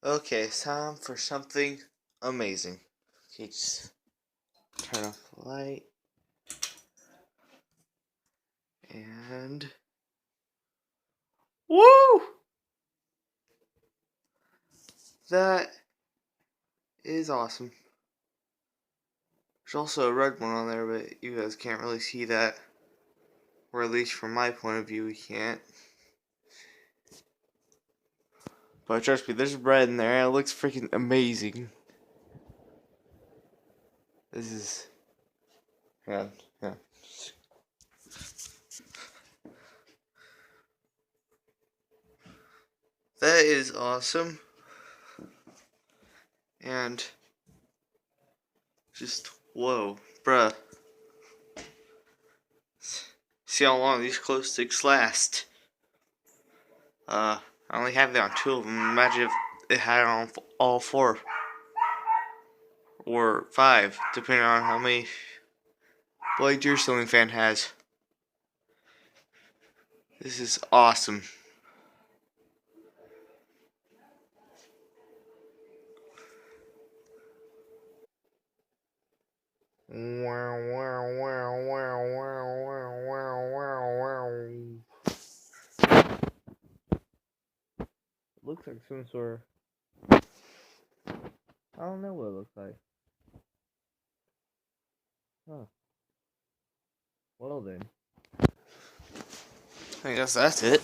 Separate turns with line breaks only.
Okay, it's time for something amazing. Okay, just turn off the light. And... woo! That is awesome. There's also a red one on there, but you guys can't really see that. Or at least from my point of view, we can't. But trust me, there's red in there and it looks freaking amazing. This is... yeah. That is awesome. And... just, whoa, bruh. See how long these glow sticks last. I only have it on 2 of them. Imagine if it had it on all 4. Or 5, depending on how many Blake Jerusalem fan has. This is awesome. Looks like some sort of... I don't know what it looks like. Huh. Well then. I guess that's it.